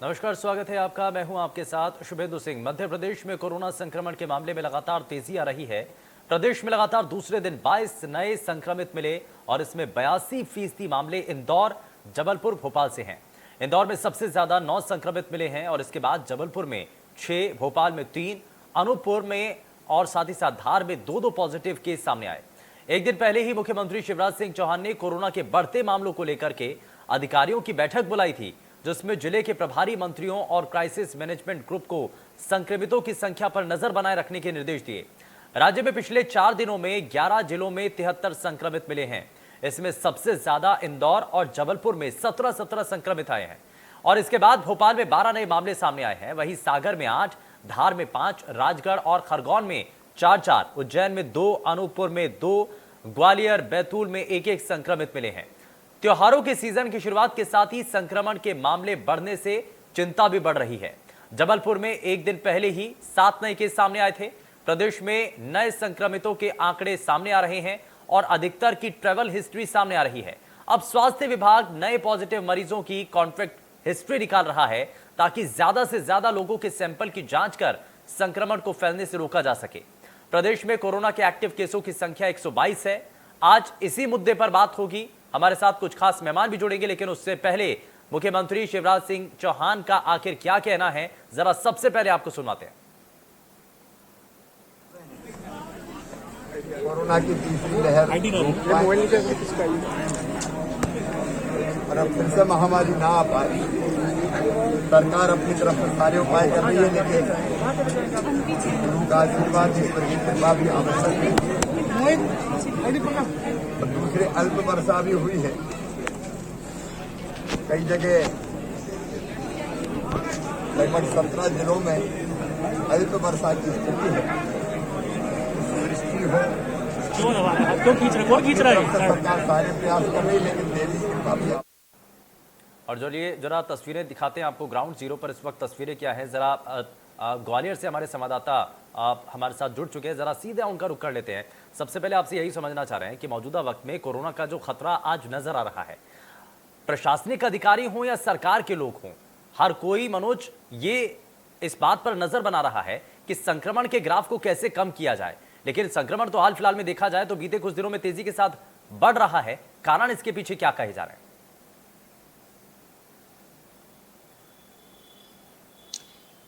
नमस्कार, स्वागत है आपका। मैं हूं आपके साथ शुभेंदु सिंह। मध्य प्रदेश में कोरोना संक्रमण के मामले में लगातार तेजी आ रही है। प्रदेश में लगातार दूसरे दिन 22 नए संक्रमित मिले और इसमें 82% मामले इंदौर, जबलपुर, भोपाल से हैं। इंदौर में सबसे ज्यादा 9 संक्रमित मिले हैं और इसके बाद जबलपुर में 6, भोपाल में 3, अनूपपुर में और साथ ही साथ धार में 2 पॉजिटिव केस सामने आए। एक दिन पहले ही मुख्यमंत्री शिवराज सिंह चौहान ने कोरोना के बढ़ते मामलों को लेकर के अधिकारियों की बैठक बुलाई थी, जिसमें जिले के प्रभारी मंत्रियों और क्राइसिस मैनेजमेंट ग्रुप को संक्रमितों की संख्या पर नजर बनाए रखने के निर्देश दिए। राज्य में पिछले 4 दिनों में 11 जिलों में 73 संक्रमित मिले हैं। इसमें सबसे ज्यादा इंदौर और जबलपुर में 17 संक्रमित आए हैं और इसके बाद भोपाल में 12 नए मामले सामने आए हैं। वहीं सागर में 8, धार में 5, राजगढ़ और खरगोन में 4, उज्जैन में 2, अनूपपुर में 2, ग्वालियर, बैतूल में 1 संक्रमित मिले हैं। त्योहारों के सीजन की शुरुआत के साथ ही संक्रमण के मामले बढ़ने से चिंता भी बढ़ रही है। जबलपुर में एक दिन पहले ही 7 नए केस सामने आए थे। प्रदेश में नए संक्रमितों के आंकड़े सामने आ रहे हैं और अधिकतर की ट्रैवल हिस्ट्री सामने आ रही है। अब स्वास्थ्य विभाग नए पॉजिटिव मरीजों की कॉन्टैक्ट हिस्ट्री निकाल रहा है ताकि ज्यादा से ज्यादा लोगों के सैंपल की जांच कर संक्रमण को फैलने से रोका जा सके। प्रदेश में कोरोना के एक्टिव केसों की संख्या 122 है। आज इसी मुद्दे पर बात होगी। हमारे साथ कुछ खास मेहमान भी जुड़ेंगे, लेकिन उससे पहले मुख्यमंत्री शिवराज सिंह चौहान का आखिर क्या कहना है, जरा सबसे पहले आपको सुनाते हैं। कोरोना की तीसरी लहर और अब फिर से महामारी ना आ पाए, सरकार अपनी तरफ से सारे उपाय कर रही है, लेकिन गुरु का आशीर्वाद, ईश्वर की कृपा भी आवश्यक है। और दूसरी अल्प वर्षा भी हुई है। कई जगह लगभग 17 जिलों में अल्प वर्षा की स्थिति है। वृष्टि हो, सरकार सारे प्रयास कर रही है, लेकिन देवी की कृपा भी। और चलिए जरा तस्वीरें दिखाते हैं आपको। ग्राउंड जीरो पर इस वक्त तस्वीरें क्या है, जरा ग्वालियर से हमारे संवाददाता हमारे साथ जुड़ चुके हैं। जरा सीधा उनका रुख कर लेते हैं। सबसे पहले आपसे यही समझना चाह रहे हैं कि मौजूदा वक्त में कोरोना का जो खतरा आज नजर आ रहा है, प्रशासनिक अधिकारी हों या सरकार के लोग हों, हर कोई मनोज ये इस बात पर नजर बना रहा है कि संक्रमण के ग्राफ को कैसे कम किया जाए। लेकिन संक्रमण तो हाल फिलहाल में देखा जाए तो बीते कुछ दिनों में तेजी के साथ बढ़ रहा है। कारण इसके पीछे क्या कहे जा रहे हैं?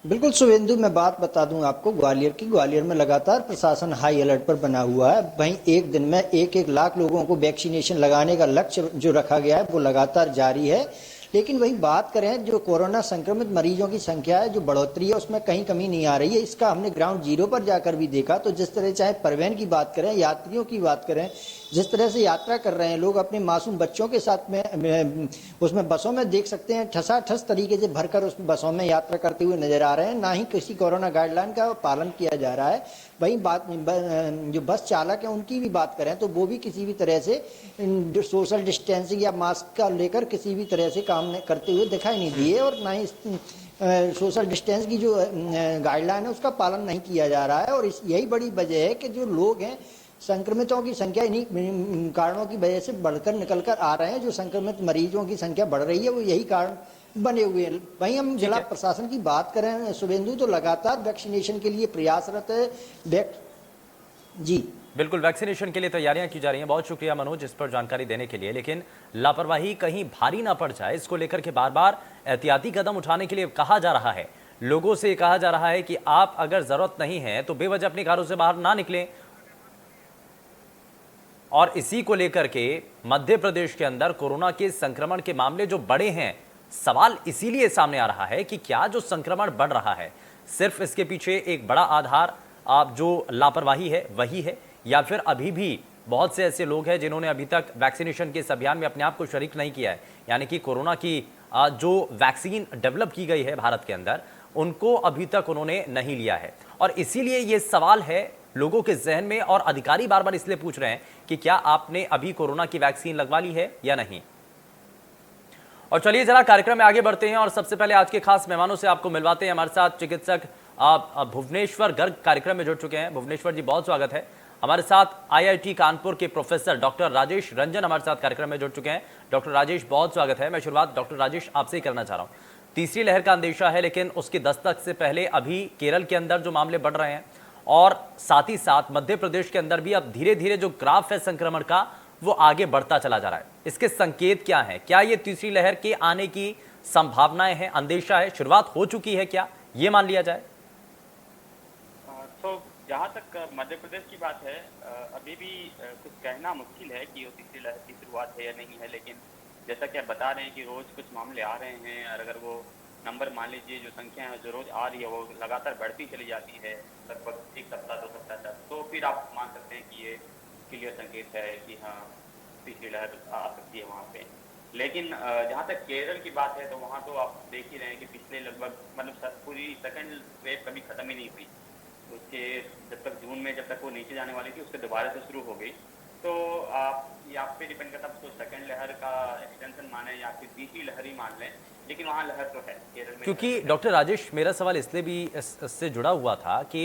बिल्कुल शुभेंदु, मैं बात बता दूं आपको ग्वालियर की। ग्वालियर में लगातार प्रशासन हाई अलर्ट पर बना हुआ है। वहीं एक दिन में 1-1 लाख लोगों को वैक्सीनेशन लगाने का लक्ष्य जो रखा गया है वो लगातार जारी है। लेकिन वही बात करें, जो कोरोना संक्रमित मरीजों की संख्या है, जो बढ़ोतरी है, उसमें कहीं कमी नहीं आ रही है। इसका हमने ग्राउंड जीरो पर जाकर भी देखा तो जिस तरह चाहे परिवहन की बात करें, यात्रियों की बात करें, जिस तरह से यात्रा कर रहे हैं लोग अपने मासूम बच्चों के साथ में उसमें बसों में देख सकते हैं ठसाठस तरीके से भरकर उस बसों में यात्रा करते हुए नजर आ रहे हैं। ना ही किसी कोरोना गाइडलाइन का पालन किया जा रहा है। वहीं बात जो बस चालक है उनकी भी बात करें तो वो भी किसी भी तरह से सोशल डिस्टेंसिंग या मास्क का लेकर किसी भी तरह से काम करते हुए दिखाई नहीं दिए और ना ही सोशल डिस्टेंस की जो गाइडलाइन है उसका पालन नहीं किया जा रहा है। और यही बड़ी वजह है कि जो लोग हैं, संक्रमितों की संख्या इन्हीं कारणों की वजह से बढ़कर निकल कर आ रहे हैं। जो संक्रमित मरीजों की संख्या बढ़ रही है वो यही कारण बने हुए हैं। वहीं हम जिला प्रशासन की बात करें शुभेंदु, तो लगातार वैक्सीनेशन के लिए प्रयासरत है। जी बिल्कुल, वैक्सीनेशन के लिए तैयारियां की जा रही हैं। बहुत शुक्रिया मनोज इस पर जानकारी देने के लिए। लेकिन लापरवाही कहीं भारी ना पड़ जाए, इसको लेकर के बार बार एहतियाती कदम उठाने के लिए कहा जा रहा है। लोगों से कहा जा रहा है कि आप अगर जरूरत नहीं है तो बेवजह अपने घरों से बाहर ना निकलें। और इसी को लेकर के मध्य प्रदेश के अंदर कोरोना के संक्रमण के मामले जो बढ़े हैं, सवाल इसीलिए सामने आ रहा है कि क्या जो संक्रमण बढ़ रहा है सिर्फ इसके पीछे एक बड़ा आधार आप जो लापरवाही है वही है, या फिर अभी भी बहुत से ऐसे लोग हैं जिन्होंने अभी तक वैक्सीनेशन के इस अभियान में अपने आप को शरीक नहीं किया है, यानी कि कोरोना की जो वैक्सीन डेवलप की गई है भारत के अंदर उनको अभी तक उन्होंने नहीं लिया है। और इसीलिए ये सवाल है लोगों के जहन में और अधिकारी बार बार इसलिए पूछ रहे हैं कि क्या आपने अभी कोरोना की वैक्सीन लगवा ली है या नहीं। और चलिए जरा कार्यक्रम में आगे बढ़ते हैं और सबसे पहले आज के खास मेहमानों से आपको मिलवाते हैं। हमारे साथ चिकित्सक भुवनेश्वर गर्ग कार्यक्रम में जुड़ चुके हैं। भुवनेश्वर जी, बहुत स्वागत है। हमारे साथ आईआईटी कानपुर के प्रोफेसर डॉक्टर राजेश रंजन हमारे साथ कार्यक्रम में जुड़ चुके हैं। डॉक्टर राजेश, बहुत स्वागत है। मैं शुरुआत डॉक्टर राजेश आपसे ही करना चाह रहा हूं। तीसरी लहर का अंदेशा है, लेकिन उसकी दस्तक से पहले अभी केरल के अंदर जो मामले बढ़ रहे हैं और साथ ही साथ मध्य प्रदेश के अंदर भी अब धीरे धीरे जो ग्राफ है संक्रमण का वो आगे बढ़ता चला जा रहा है। इसके संकेत क्या हैं? क्या ये तीसरी लहर के आने की संभावनाएं हैं, अंदेशा है, शुरुआत हो चुकी है, क्या ये मान लिया जाए? तो जहाँ तक मध्य प्रदेश की बात है, अभी भी कुछ कहना मुश्किल है कि वो तीसरी लहर की शुरुआत है या नहीं है, लेकिन जैसा कि आप बता रहे हैं कि रोज कुछ मामले आ रहे हैं और अगर वो नंबर मान लीजिए जो संख्या है जो रोज आ रही है वो लगातार बढ़ती चली जाती है लगभग 1 सप्ताह 2 सप्ताह तक, तो फिर आप मान सकते हैं कि ये क्लियर संकेत है कि हाँ तीसरी लहर आ सकती है वहाँ पे। लेकिन जहाँ तक केरल की बात है तो वहाँ तो आप देख ही रहे हैं कि पिछले लगभग मतलब पूरी सेकंड वेव कभी खत्म ही नहीं हुई। उसके जब तक जून में जब तक वो नीचे जाने वाली थी उसके दोबारा से शुरू हो गई। तो आप पे डिपेंड करता है उसको सेकंड लहर का एक्सटेंशन माने या फिर तीसरी लहर ही मान लें, लेकिन वहाँ लहर तो है केरल में। क्योंकि डॉक्टर राजेश, मेरा सवाल इसलिए भी इससे जुड़ा हुआ था कि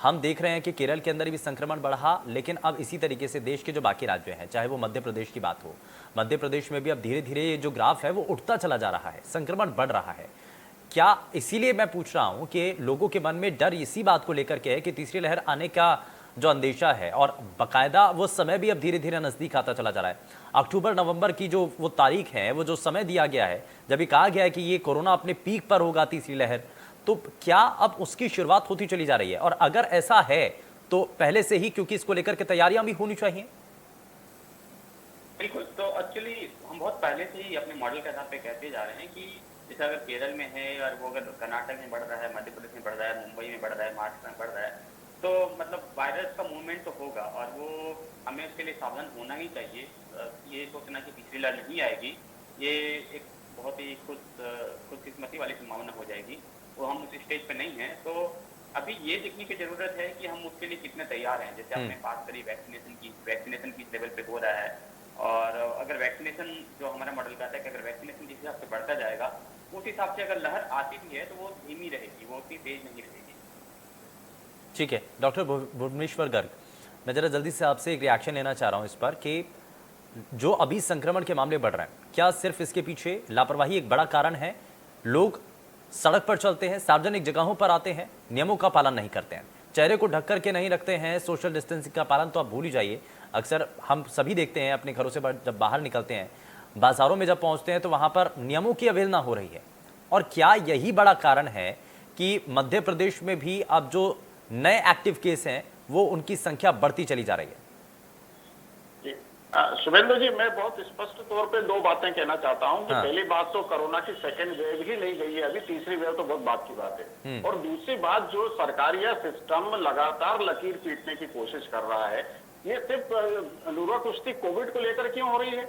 हम देख रहे हैं कि केरल के अंदर भी संक्रमण बढ़ा, लेकिन अब इसी तरीके से देश के जो बाकी राज्य हैं, चाहे वो मध्य प्रदेश की बात हो, मध्य प्रदेश में भी अब धीरे धीरे ये जो ग्राफ है वो उठता चला जा रहा है, संक्रमण बढ़ रहा है। क्या इसीलिए मैं पूछ रहा हूं कि लोगों के मन में डर इसी बात को लेकर के है कि तीसरी लहर आने का जो अंदेशा है और बकायदा वो समय भी अब धीरे धीरे नजदीक आता चला जा रहा है। अक्टूबर नवंबर की जो वो तारीख है, वो जो समय दिया गया है जब ये कहा गया है कि ये कोरोना अपने पीक पर होगा तीसरी लहर, तो क्या अब उसकी शुरुआत होती चली जा रही है? और अगर ऐसा है तो पहले से ही, क्योंकि इसको लेकर के तैयारियां भी होनी चाहिए। बिल्कुल, तो एक्चुअली हम बहुत पहले से ही अपने मॉडल के आधार पे कहते जा रहे हैं कि जैसे अगर केरल में है और वो अगर कर्नाटक में बढ़ रहा है, मध्य प्रदेश में बढ़ रहा है, मुंबई में बढ़ रहा है, महाराष्ट्र में बढ़ रहा है, तो मतलब वायरस का मूवमेंट तो होगा और वो हमें उसके लिए सावधान होना ही चाहिए। ये सोचना कि तीसरी लहर नहीं आएगी, ये एक बहुत ही खुशकिस्मती वाली संभावना हो जाएगी। वो हम उस स्टेज पे नहीं है। तो अभी ये देखने की जरूरत है कि हम उसके लिए कितने तैयार हैं। जैसे आपने बात करी वैक्सीनेशन किस लेवल पे हो रहा है, और अगर वैक्सीनेशन जो हमारा मॉडल कहता है कि अगर वैक्सीनेशन जिस हिसाब से बढ़ता जाएगा उस हिसाब से अगर लहर आती भी है तो वो धीमी रहेगी, वो उतनी तेज नहीं रहेगी। ठीक है डॉक्टर भुवनेश्वर गर्ग, मैं जरा जल्दी से आपसे एक रिएक्शन लेना चाह रहा हूं इस पर कि जो अभी संक्रमण के मामले बढ़ रहे हैं, क्या सिर्फ इसके पीछे लापरवाही एक बड़ा कारण है? लोग सड़क पर चलते हैं, सार्वजनिक जगहों पर आते हैं, नियमों का पालन नहीं करते हैं, चेहरे को ढक करके नहीं रखते हैं, सोशल डिस्टेंसिंग का पालन तो आप भूल ही जाइए। अक्सर हम सभी देखते हैं अपने घरों से जब बाहर निकलते हैं, बाजारों में जब पहुंचते हैं तो वहां पर नियमों की अवहेलना हो रही है। और क्या यही बड़ा कारण है कि मध्य प्रदेश में भी अब जो नए एक्टिव केस हैं वो उनकी संख्या बढ़ती चली जा रही है? शुभेंदु जी, मैं बहुत स्पष्ट तौर पे 2 बातें कहना चाहता हूं कि पहली बात तो कोरोना की सेकंड वेव ही नहीं गई है अभी, तीसरी वेव तो बहुत बात की बात है। और दूसरी बात, जो सरकारी सिस्टम लगातार लकीर पीटने की कोशिश कर रहा है, ये सिर्फ लूरा कुश्ती कोविड को लेकर क्यों हो रही है?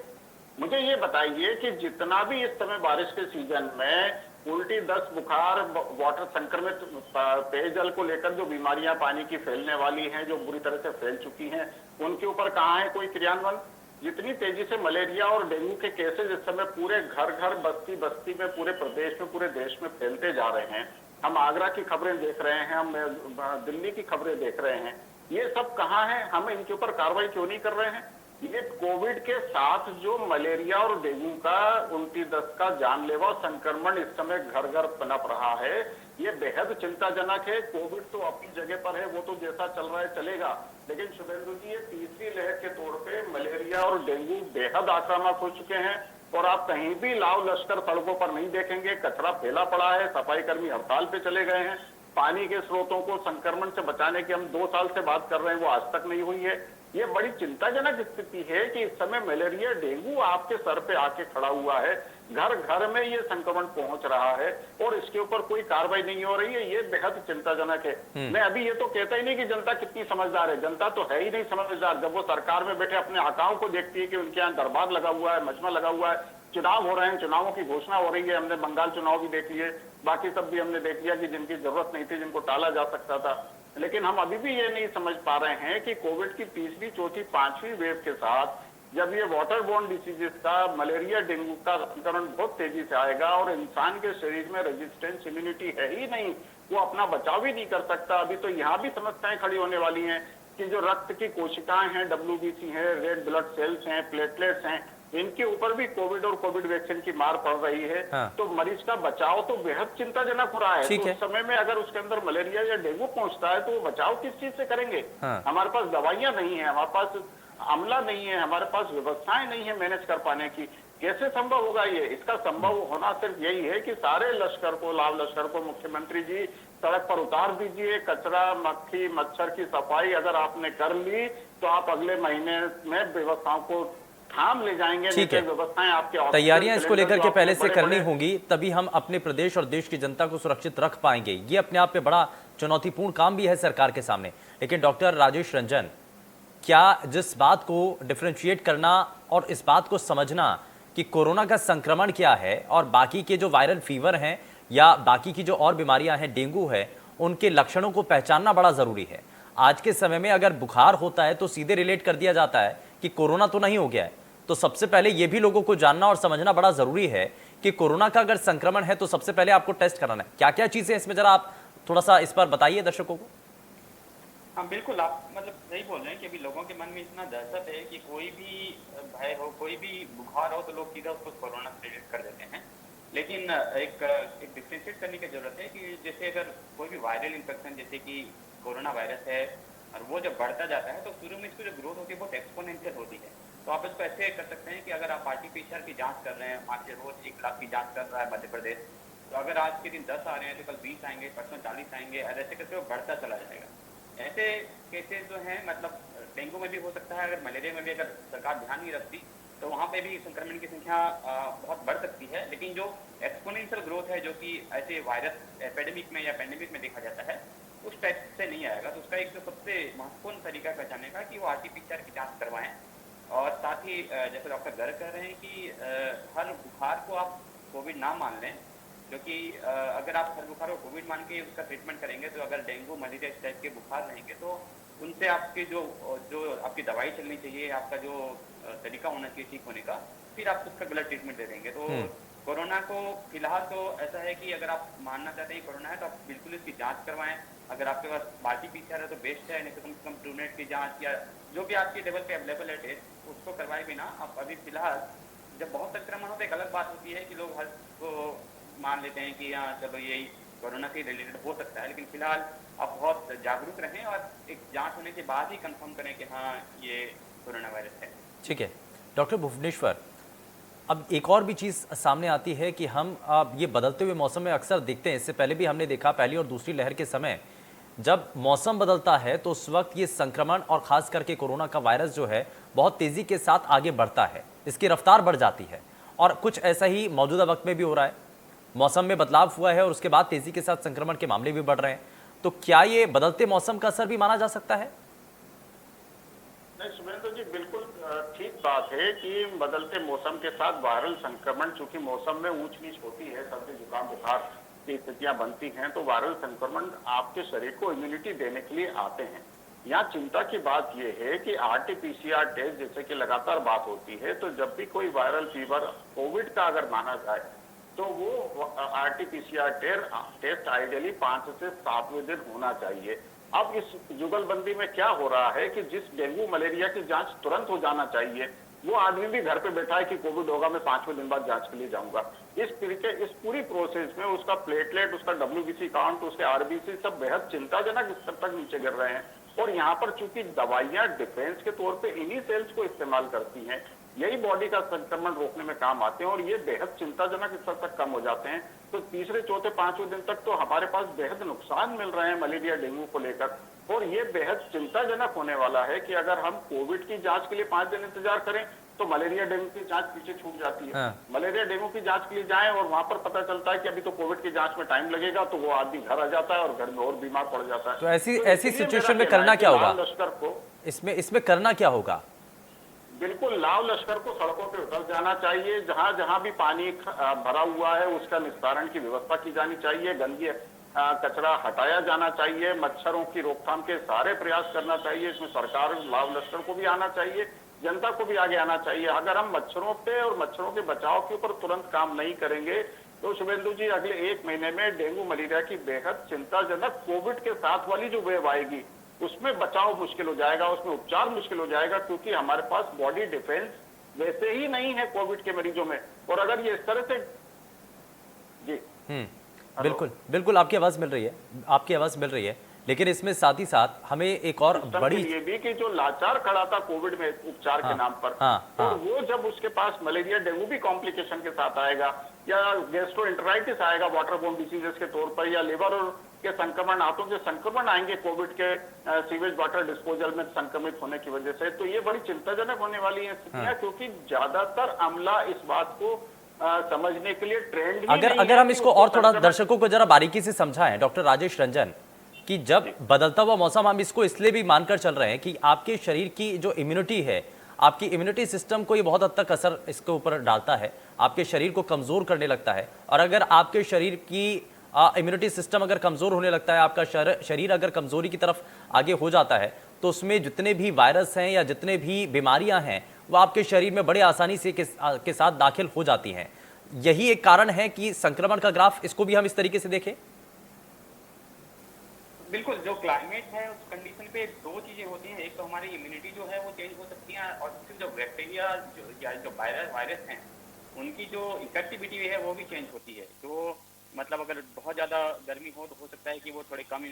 मुझे ये बताइए कि जितना भी इस समय बारिश के सीजन में उल्टी, दस्त, बुखार, वाटर संक्रमित पेयजल को लेकर जो बीमारियां पानी की फैलने वाली हैं, जो बुरी तरह से फैल चुकी हैं, उनके ऊपर कहाँ है कोई क्रियान्वयन? जितनी तेजी से मलेरिया और डेंगू के केसेस इस समय पूरे घर घर, बस्ती बस्ती में, पूरे प्रदेश में, पूरे देश में फैलते जा रहे हैं, हम आगरा की खबरें देख रहे हैं, हम दिल्ली की खबरें देख रहे हैं, ये सब कहाँ है? हम इनके ऊपर कार्रवाई क्यों नहीं कर रहे हैं? ये कोविड के साथ जो मलेरिया और डेंगू का, उल्टी, दस्त का जानलेवा संक्रमण इस समय घर घर पनप रहा है, ये बेहद चिंताजनक है। कोविड तो अपनी जगह पर है, वो तो जैसा चल रहा है चलेगा, लेकिन शुभेंदु जी, ये तीसरी लहर के तौर पे मलेरिया और डेंगू बेहद आक्रामक हो चुके हैं। और आप कहीं भी लाव लश्कर सड़कों पर नहीं देखेंगे, कचरा फैला पड़ा है, सफाई कर्मी हड़ताल पे चले गए हैं, पानी के स्रोतों को संक्रमण से बचाने की हम 2 साल से बात कर रहे हैं, वो आज तक नहीं हुई है। ये बड़ी चिंताजनक स्थिति है कि इस समय मलेरिया, डेंगू आपके सर पे आके खड़ा हुआ है, घर घर में ये संक्रमण पहुंच रहा है और इसके ऊपर कोई कार्रवाई नहीं हो रही है। ये बेहद चिंताजनक है। मैं अभी ये तो कहता ही नहीं कि जनता कितनी समझदार है, जनता तो है ही नहीं समझदार। जब वो सरकार में बैठे अपने आकाओं को देखती है कि उनके यहाँ दरबार लगा हुआ है, मजमा लगा हुआ है, चुनाव हो रहे हैं, चुनावों की घोषणा हो रही है, हमने बंगाल चुनाव भी देख लिए, बाकी सब भी हमने देख लिया कि जिनकी जरूरत नहीं थी, जिनको टाला जा सकता था, लेकिन हम अभी भी ये नहीं समझ पा रहे हैं कि कोविड की तीसरी, चौथी, 5वीं वेव के साथ जब ये वाटर बोर्न डिसीजेस का, मलेरिया, डेंगू का संक्रमण बहुत तेजी से आएगा और इंसान के शरीर में रेजिस्टेंस इम्यूनिटी है ही नहीं, वो अपना बचाव भी नहीं कर सकता। अभी तो यहाँ भी समस्याएं खड़ी होने वाली हैं कि जो रक्त की कोशिकाएं हैं, WBC है, रेड ब्लड सेल्स हैं, प्लेटलेट्स हैं, इनके ऊपर भी कोविड और कोविड वैक्सीन की मार पड़ रही है। हाँ। तो मरीज का बचाव तो बेहद चिंताजनक हो रहा है। ठीक तो है। उस समय में अगर उसके अंदर मलेरिया या डेंगू पहुंचता है तो वो बचाव किस चीज से करेंगे? हाँ। हमारे पास दवाइयां नहीं है, हमारे पास अमला नहीं है, हमारे पास व्यवस्थाएं नहीं है मैनेज कर पाने की। कैसे संभव होगा ये? इसका संभव होना सिर्फ यही है कि सारे लश्कर को, लाभ लश्कर को मुख्यमंत्री जी सड़क पर उतार दीजिए। कचरा, मक्खी, मच्छर की सफाई अगर आपने कर ली तो आप अगले महीने में व्यवस्थाओं को थाम ले जाएंगे। ठीक है। व्यवस्थाएं आपके तैयारियां इसको लेकर के पहले से करनी होंगी। होंगी, तभी हम अपने प्रदेश और देश की जनता को सुरक्षित रख पाएंगे। ये अपने आप में बड़ा चुनौतीपूर्ण काम भी है सरकार के सामने। लेकिन डॉक्टर राजेश रंजन, क्या जिस बात को डिफरेंशिएट करना और इस बात को समझना कि कोरोना का संक्रमण क्या है और बाकी के जो वायरल फीवर हैं या बाकी की जो और बीमारियां हैं, डेंगू है, उनके लक्षणों को पहचानना बड़ा जरूरी है। आज के समय में अगर बुखार होता है तो सीधे रिलेट कर दिया जाता है कि कोरोना तो नहीं हो गया है। तो सबसे पहले ये भी लोगों को जानना और समझना बड़ा जरूरी है कि कोरोना का अगर संक्रमण है तो सबसे पहले आपको टेस्ट कराना है। क्या क्या चीजें इसमें, जरा आप थोड़ा सा इस पर बताइए दर्शकों को। हाँ बिल्कुल, आप मतलब सही बोल रहे हैं कि अभी लोगों के मन में इतना दहशत है कि कोई भी भय हो, कोई भी बुखार हो तो लोग सीधा उसको कोरोना से रिलेट कर देते हैं। लेकिन एक डिफ्रेंशिएट करने की जरूरत है कि जैसे अगर कोई भी वायरल इन्फेक्शन जैसे कि कोरोना वायरस है और वो जब बढ़ता जाता है तो शुरू में इसकी जो ग्रोथ होती है बहुत एक्सपोनेंशियल होती है। तो आप इसको ऐसे कर सकते हैं कि अगर आप आरटीपीसीआर की जांच कर रहे हैं, मान लीजिए रोज 1 लाख की जांच कर रहा है मध्य प्रदेश, तो अगर आज के दिन 10 आ रहे हैं तो कल 20 आएंगे, परसों 40 आएंगे, और ऐसे करके वो बढ़ता चला जाएगा। ऐसे केसेस जो हैं, मतलब डेंगू में भी हो सकता है, अगर मलेरिया में भी अगर सरकार ध्यान नहीं रखती तो वहाँ पे भी संक्रमण की संख्या बहुत बढ़ सकती है। लेकिन जो एक्सपोनेंशियल ग्रोथ है जो कि ऐसे वायरस एपिडेमिक में या पेंडेमिक में देखा जाता है, उस टाइप से नहीं आएगा। तो उसका एक जो सबसे महत्वपूर्ण तरीका पहचानने का कि वो आरटीपीसीआर की जांच करवाएं। और साथ ही जैसे डॉक्टर गर्ग कह रहे हैं कि हर बुखार को आप कोविड ना मान लें, क्योंकि अगर आप हर बुखार को कोविड मान के उसका ट्रीटमेंट करेंगे तो अगर डेंगू, मलेरिया इस टाइप के बुखार रहेंगे तो उनसे आपकी जो आपकी दवाई चलनी चाहिए, आपका जो तरीका होना चाहिए ठीक होने का, फिर आप उसका गलत ट्रीटमेंट दे देंगे। तो कोरोना को फिलहाल तो ऐसा है कि अगर आप मानना चाहते हैं कोरोना है तो आप बिल्कुल इसकी जांच करवाएं। अगर आपके पास आरटीपीसीआर है तो बेस्ट है, नहीं तो कम से कम ट्रूनेट की जांच या जो भी आपके लेवल पे अवेलेबल है टेस्ट, उसको करवाए बिना आप अभी फिलहाल, जब बहुत संक्रमण हो तो एक अलग बात होती है कि लोग हर को मान लेते हैं कि हाँ चलो यही कोरोना से रिलेटेड हो सकता है। लेकिन फिलहाल आप बहुत जागरूक रहें और एक जांच होने के बाद ही कंफर्म करें कि हाँ ये कोरोना वायरस है। ठीक है डॉक्टर भुवनेश्वर, अब एक और भी चीज़ सामने आती है कि हम अब ये बदलते हुए मौसम में अक्सर देखते हैं, इससे पहले भी हमने देखा पहली और दूसरी लहर के समय जब मौसम बदलता है तो उस वक्त ये संक्रमण और ख़ास करके कोरोना का वायरस जो है बहुत तेज़ी के साथ आगे बढ़ता है, इसकी रफ्तार बढ़ जाती है। और कुछ ऐसा ही मौजूदा वक्त में भी हो रहा है, मौसम में बदलाव हुआ है और उसके बाद तेज़ी के साथ संक्रमण के मामले भी बढ़ रहे हैं। तो क्या ये बदलते मौसम का असर भी माना जा सकता है? नहीं सुमेंद्र जी, बिल्कुल ठीक बात है कि बदलते मौसम के साथ वायरल संक्रमण, चूंकि मौसम में ऊंच नीच होती है, सर्दी जुकाम बुखार की स्थितियां बनती हैं, तो वायरल संक्रमण आपके शरीर को इम्यूनिटी देने के लिए आते हैं। यहाँ चिंता की बात यह है कि आरटीपीसीआर टेस्ट जैसे कि लगातार बात होती है, तो जब भी कोई वायरल फीवर कोविड का अगर माना जाए तो वो आरटीपीसीआर टेस्ट आइडियली 5 से 7वें दिन होना चाहिए। अब इस जुगलबंदी में क्या हो रहा है कि जिस डेंगू मलेरिया की जांच तुरंत हो जाना चाहिए, वो आदमी भी घर पे बैठा है कि कोविड होगा, मैं 5वें दिन बाद जांच के लिए जाऊंगा। इस पूरी प्रोसेस में उसका प्लेटलेट, उसका डब्ल्यूबीसी काउंट, उसके आरबीसी सब बेहद चिंताजनक स्तर तक नीचे गिर रहे हैं। और यहाँ पर चूंकि दवाइयां डिफेंस के तौर पे इन्हीं सेल्स को इस्तेमाल करती हैं, यही बॉडी का संक्रमण रोकने में काम आते हैं और ये बेहद चिंताजनक स्तर तक कम हो जाते हैं। तो तीसरे, चौथे, 5वें दिन तक तो हमारे पास बेहद नुकसान मिल रहे हैं मलेरिया डेंगू को लेकर। और ये बेहद चिंताजनक होने वाला है कि अगर हम कोविड की जांच के लिए 5 दिन इंतजार करें तो मलेरिया डेंगू की जांच पीछे छूट जाती है। हाँ। मलेरिया डेंगू की जांच के लिए जाएं और वहां पर पता चलता है कि अभी तो कोविड की जांच में टाइम लगेगा, तो वो आदमी घर आ जाता है और घर में और बीमार पड़ जाता है। तो ऐसी सिचुएशन में करना क्या होगा? लश्कर को इसमें करना क्या होगा? बिल्कुल लाव लश्कर को सड़कों पे उतर जाना चाहिए। जहां जहां भी पानी भरा हुआ है उसका निस्तारण की व्यवस्था की जानी चाहिए। गंदगी कचरा हटाया जाना चाहिए। मच्छरों की रोकथाम के सारे प्रयास करना चाहिए। इसमें सरकार, लाव लश्कर को भी आना चाहिए, जनता को भी आगे आना चाहिए। अगर हम मच्छरों पे और मच्छरों के बचाव के ऊपर तुरंत काम नहीं करेंगे तो शुभेंदु जी, अगले 1 महीने में डेंगू मलेरिया की बेहद चिंताजनक कोविड के साथ वाली जो वेव आएगी उसमें बचाव मुश्किल हो जाएगा, उसमें उपचार मुश्किल हो जाएगा, क्योंकि हमारे पास बॉडी डिफेंस वैसे ही नहीं है कोविड के मरीजों में। और अगर ये इस तरह से जी बिल्कुल बिल्कुल आपकी आवाज मिल रही है, आपकी आवाज मिल रही है, लेकिन इसमें साथ ही साथ हमें एक और बड़ी ये भी कि जो लाचार खड़ा था कोविड में उपचार के नाम पर, और वो जब उसके पास मलेरिया डेंगू भी कॉम्प्लिकेशन के साथ आएगा, या गैस्ट्रोएंटेराइटिस आएगा वाटरबोर्न डिसीजेस के तौर पर, या लिवर और के संक्रमण, आंतों के संक्रमण आएंगे कोविड के सीवेज वाटर डिस्पोजल में संक्रमित होने की वजह से, तो ये बड़ी चिंताजनक होने वाली है स्थितियां, क्योंकि ज्यादातर अमला इस बात को समझने के लिए ट्रेंड ही अगर हम इसको और थोड़ा दर्शकों को जरा बारीकी से समझाएं, डॉक्टर राजेश रंजन, कि जब बदलता हुआ मौसम, हम इसको इसलिए भी मानकर चल रहे हैं कि आपके शरीर की जो इम्यूनिटी है, आपकी इम्यूनिटी सिस्टम को ये बहुत हद तक असर इसके ऊपर डालता है, आपके शरीर को कमजोर करने लगता है। और अगर आपके शरीर की इम्यूनिटी सिस्टम अगर कमजोर होने लगता है, आपका शरीर अगर कमजोरी की तरफ आगे हो जाता है, तो उसमें जितने भी वायरस हैं या जितने भी बीमारियां हैं वो आपके शरीर में बड़े आसानी से के साथ दाखिल हो जाती हैं। यही एक कारण है कि संक्रमण का ग्राफ, इसको भी हम इस तरीके से देखें। बिल्कुल, जो क्लाइमेट है उस कंडीशन पे दो चीजें होती हैं, एक तो हमारी इम्यूनिटी जो है वो चेंज हो सकती है, और दूसरी जो बैक्टीरिया या जो वायरस हैं उनकी जो इफेक्टिविटी है वो भी चेंज होती है। तो मतलब अगर बहुत ज्यादा गर्मी हो तो हो सकता है कि वो थोड़े कम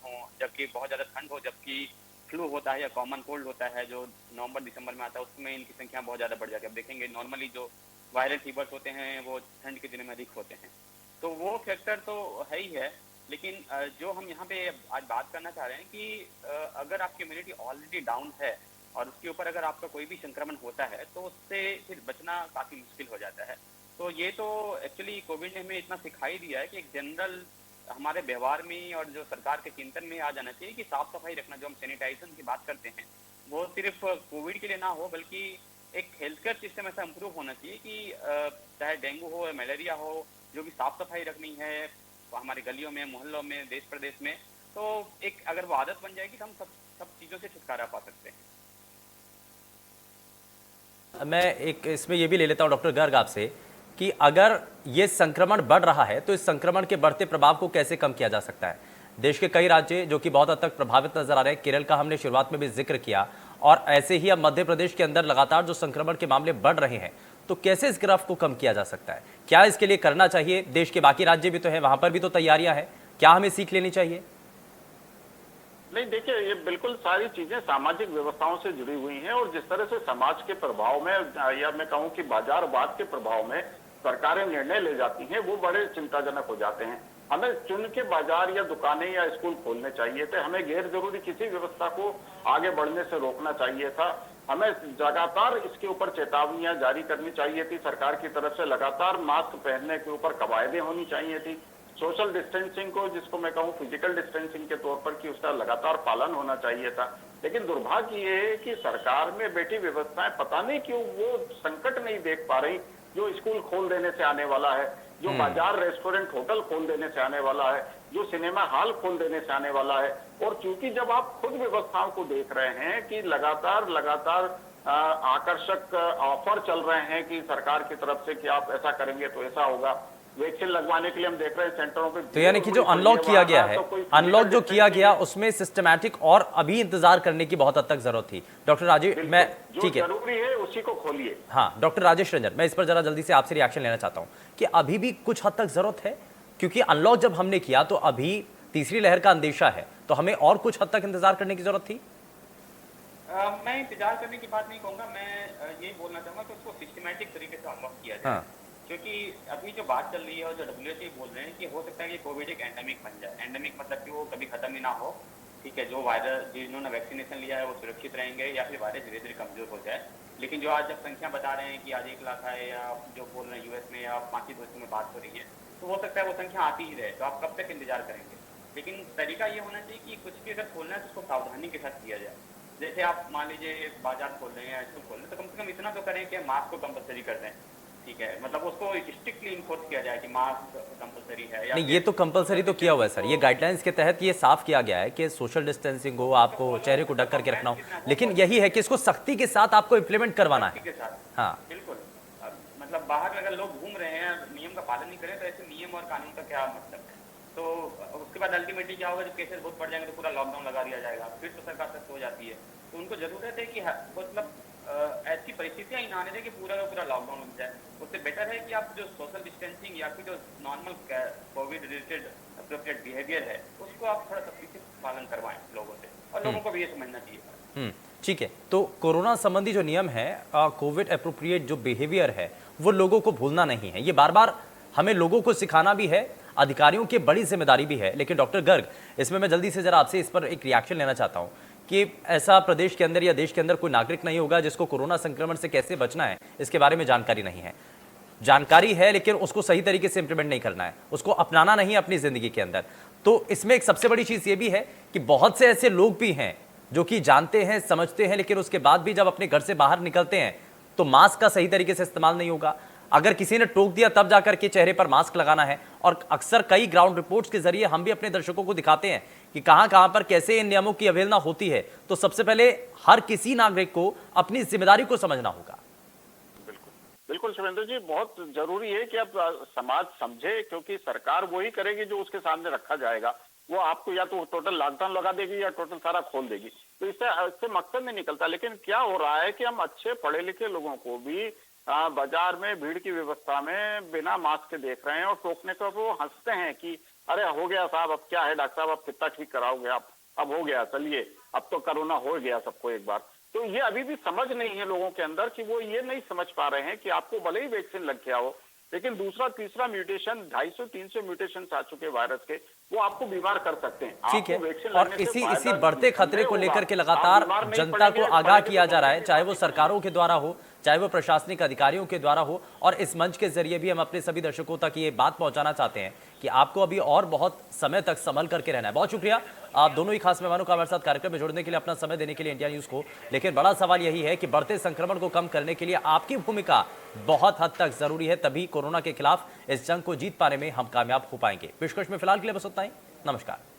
हो, जबकि बहुत ज्यादा ठंड हो, जबकि फ्लू होता है या कॉमन कोल्ड होता है जो नवंबर दिसंबर में आता है, उसमें इनकी संख्या बहुत ज्यादा बढ़ जाती है। अब देखेंगे नॉर्मली जो वायरल फीवर्स होते हैं वो ठंड के दिनों में अधिक होते हैं, तो वो फैक्टर तो है ही है। लेकिन जो हम यहाँ पे आज बात करना चाह रहे हैं कि अगर आपकी इम्यूनिटी ऑलरेडी डाउन है और उसके ऊपर अगर आपका कोई भी संक्रमण होता है तो उससे फिर बचना काफी मुश्किल हो जाता है। तो ये तो एक्चुअली कोविड ने हमें इतना सिखाई दिया है कि एक जनरल हमारे व्यवहार में और जो सरकार के चिंतन में आ जाना चाहिए कि साफ सफाई रखना, जो हम सैनिटाइजेशन की बात करते हैं वो सिर्फ कोविड के लिए ना हो, बल्कि एक हेल्थ केयर सिस्टम ऐसा इम्प्रूव होना चाहिए कि चाहे डेंगू हो या मलेरिया हो, जो भी साफ सफाई रखनी है हमारे गलियों में, मोहल्लों में, देश प्रदेश में, तो एक अगर वो आदत बन जाएगी तो हम सब चीजों से छुटकारा पा सकते हैं। मैं एक इसमें ये भी ले लेता हूं डॉक्टर गर्ग आपसे कि अगर ये संक्रमण बढ़ रहा है तो इस संक्रमण के बढ़ते प्रभाव को कैसे कम किया जा सकता है। देश के कई राज्य जो कि बहुत हद तक प्रभावित नजर आ रहे हैं, केरल का हमने शुरुआत में भी जिक्र किया, और ऐसे ही अब मध्य प्रदेश के अंदर लगातार जो संक्रमण के मामले बढ़ रहे हैं, तो कैसे इस ग्राफ को कम किया जा सकता है, क्या इसके लिए करना चाहिए? देश के बाकी राज्य भी तो हैं, वहां पर भी तो तैयारियां हैं, क्या हमें सीख लेनी चाहिए? नहीं, देखिए ये बिल्कुल सारी चीजें सामाजिक व्यवस्थाओं से जुड़ी हुई हैं, और जिस तरह से समाज के प्रभाव में, या मैं कहूं कि बाजारवाद के प्रभाव में सरकारें निर्णय ले जाती हैं, वो बड़े चिंताजनक हो जाते हैं। हमें चुन के बाजार या दुकानें या स्कूल खोलने चाहिए थे, हमें गैर जरूरी किसी व्यवस्था को आगे बढ़ने से रोकना चाहिए था, हमें लगातार इसके ऊपर चेतावनियां जारी करनी चाहिए थी सरकार की तरफ से, लगातार मास्क पहनने के ऊपर कवायदें होनी चाहिए थी, सोशल डिस्टेंसिंग को, जिसको मैं कहूँ फिजिकल डिस्टेंसिंग के तौर पर, कि उसका लगातार पालन होना चाहिए था। लेकिन दुर्भाग्य ये है कि सरकार में बैठी व्यवस्थाएं पता नहीं क्यों वो संकट नहीं देख पा रही जो स्कूल खोल देने से आने वाला है, जो बाजार, रेस्टोरेंट, होटल खोल देने से आने वाला है, जो सिनेमा हॉल खोल देने से आने वाला है। और चूंकि जब आप खुद व्यवस्थाओं को देख रहे हैं कि लगातार आकर्षक ऑफर चल रहे हैं कि सरकार की तरफ से कि आप ऐसा करेंगे तो ऐसा होगा, वैक्सीन लगवाने के लिए हम देख रहे हैं सेंटरों पे, तो यानी कि जो अनलॉक किया गया है, अनलॉक जो किया गया उसमें सिस्टमैटिक और अभी इंतजार करने की बहुत हद तक जरूरत थी। डॉक्टर राजेश, मैं ठीक है, जरूरी है उसी को खोलिए। हाँ डॉक्टर राजेश रंजन, मैं इस पर जरा जल्दी से आपसे रिएक्शन लेना चाहता हूँ कि अभी भी कुछ हद तक जरूरत है, क्योंकि अनलॉक जब हमने किया तो अभी तीसरी लहर का अंदेशा है, तो हमें और कुछ हद तक इंतजार करने की जरूरत थी। मैं इंतजार करने की बात नहीं कहूंगा, मैं ये बोलना चाहूंगा कि उसको सिस्टमैटिक तरीके से अनलॉक किया जाए। क्योंकि अभी जो बात चल रही है और जो WHO बोल रहे हैं कि हो सकता है कि कोविड एक एंडेमिक बन जाए। एंडेमिक मतलब कि वो कभी खत्म ही ना हो, ठीक है, जो वायरस, जिन्होंने वैक्सीनेशन लिया है वो सुरक्षित रहेंगे, या फिर वायरस धीरे धीरे कमजोर हो जाए। लेकिन जो आज जब संख्या बता रहे हैं कि आज 1 लाख है, या जो बोल रहे हैं यूएस में या बाकी देशों में बात हो रही है, तो हो सकता है वो संख्या आती ही रहे, तो आप कब तक इंतजार करेंगे। लेकिन तरीका ये होना चाहिए कि कुछ भी अगर खोलना है तो उसको सावधानी के साथ किया जाए। जैसे आप मान लीजिए बाजार खोल रहे हैं या स्कूल खोल रहे हैं, तो कम से कम इतना तो करें कि मास्क को कंपलसरी कर दें, ठीक है, मतलब उसको स्ट्रिक्टली इन्फोर्स किया जाए कि मास्क कंपलसरी है। या नहीं, ये तो कंपलसरी तो किया हुआ है सर, ये गाइडलाइंस के तहत ये साफ किया गया है कि सोशल डिस्टेंसिंग हो, आपको चेहरे को ढक करके रखना हो, लेकिन यही है कि इसको सख्ती के साथ आपको इम्प्लीमेंट करवाना है। हाँ बिल्कुल, मतलब बाहर अगर लोग घूम रहे हैं, नियम का पालन नहीं करें, तो ऐसे नियम और कानून का क्या मतलब है। तो उसके बाद अल्टीमेटली क्या होगा, जब केसेस बहुत बढ़ जाएंगे तो पूरा लॉकडाउन लगा दिया जाएगा, फिर तो सरकार सख्त हो जाती है। तो उनको जरूरत है कि मतलब ऐसी परिस्थितियां ही ना आने दें कि पूरा का पूरा लॉकडाउन हो जाए। उससे बेटर है कि आप जो सोशल डिस्टेंसिंग या फिर जो normal Covid related appropriate behaviour है उसको आप थोड़ा सख्ती से पालन करवाएं लोगों से, और लोगों को भी ये समझना चाहिए। ठीक है, तो कोरोना संबंधी जो नियम है, कोविड एप्रोप्रिएट जो बिहेवियर है, वो लोगों को भूलना नहीं है। ये बार बार हमें लोगों को सिखाना भी है, अधिकारियों की बड़ी जिम्मेदारी भी है। लेकिन डॉक्टर गर्ग, इसमें मैं जल्दी से जरा आपसे इस पर एक रिएक्शन लेना चाहता हूं कि ऐसा प्रदेश के अंदर या देश के अंदर कोई नागरिक नहीं होगा जिसको कोरोना संक्रमण से कैसे बचना है इसके बारे में जानकारी नहीं है। जानकारी है लेकिन उसको सही तरीके से इंप्लीमेंट नहीं करना है, उसको अपनाना नहीं है अपनी जिंदगी के अंदर। तो इसमें एक सबसे बड़ी चीज ये भी है कि बहुत से ऐसे लोग भी हैं जो कि जानते हैं, समझते हैं, लेकिन उसके बाद भी जब अपने घर से बाहर निकलते हैं तो मास्क का सही तरीके से इस्तेमाल नहीं होगा। अगर किसी ने टोक दिया तब जाकर के चेहरे पर मास्क लगाना है। और अक्सर कई ग्राउंड रिपोर्ट्स के जरिए हम भी अपने दर्शकों को दिखाते हैं कि कहां पर कैसे इन नियमों की अवहेलना होती है। तो सबसे पहले हर किसी नागरिक को अपनी जिम्मेदारी को समझना होगा। बिल्कुल शिवेंद्र जी, बहुत जरूरी है कि अब समाज समझे, क्योंकि सरकार वही करेगी जो उसके सामने रखा जाएगा। वो आपको या तो टोटल लॉकडाउन लगा देगी या टोटल सारा खोल देगी, तो इससे मकसद नहीं निकलता। लेकिन क्या हो रहा है कि हम अच्छे पढ़े लिखे लोगों को भी बाजार में भीड़ की व्यवस्था में बिना मास्क के देख रहे हैं, और टोकने पर वो हंसते हैं कि अरे हो गया साहब, अब क्या है डॉक्टर साहब, अब कितना ठीक कराओगे आप, अब हो गया, चलिए अब तो कोरोना हो गया सबको एक बार। तो ये अभी भी समझ नहीं है लोगों के अंदर कि वो ये नहीं समझ पा रहे हैं कि आपको भले ही वैक्सीन लग गया हो, लेकिन दूसरा तीसरा म्यूटेशन, 250-300 म्यूटेशन आ चुके वायरस के, वो आपको बीमार कर सकते हैं। ठीक है, और इसी बढ़ते खतरे को लेकर के लगातार जनता को आगाह किया जा रहा है, चाहे वो सरकारों के द्वारा हो, चाहे वो प्रशासनिक अधिकारियों के द्वारा हो। और इस मंच के जरिए भी हम अपने सभी दर्शकों तक ये बात पहुंचाना चाहते हैं कि आपको अभी और बहुत समय तक संभल करके रहना है। बहुत शुक्रिया आप दोनों ही खास मेहमानों का हमारे साथ कार्यक्रम में जुड़ने के लिए, अपना समय देने के लिए इंडिया न्यूज को। लेकिन बड़ा सवाल यही है कि बढ़ते संक्रमण को कम करने के लिए आपकी भूमिका बहुत हद तक जरूरी है, तभी कोरोना के खिलाफ इस जंग को जीत पाने में हम कामयाब हो पाएंगे। पेशकश में फिलहाल के लिए बस उतना ही। नमस्कार।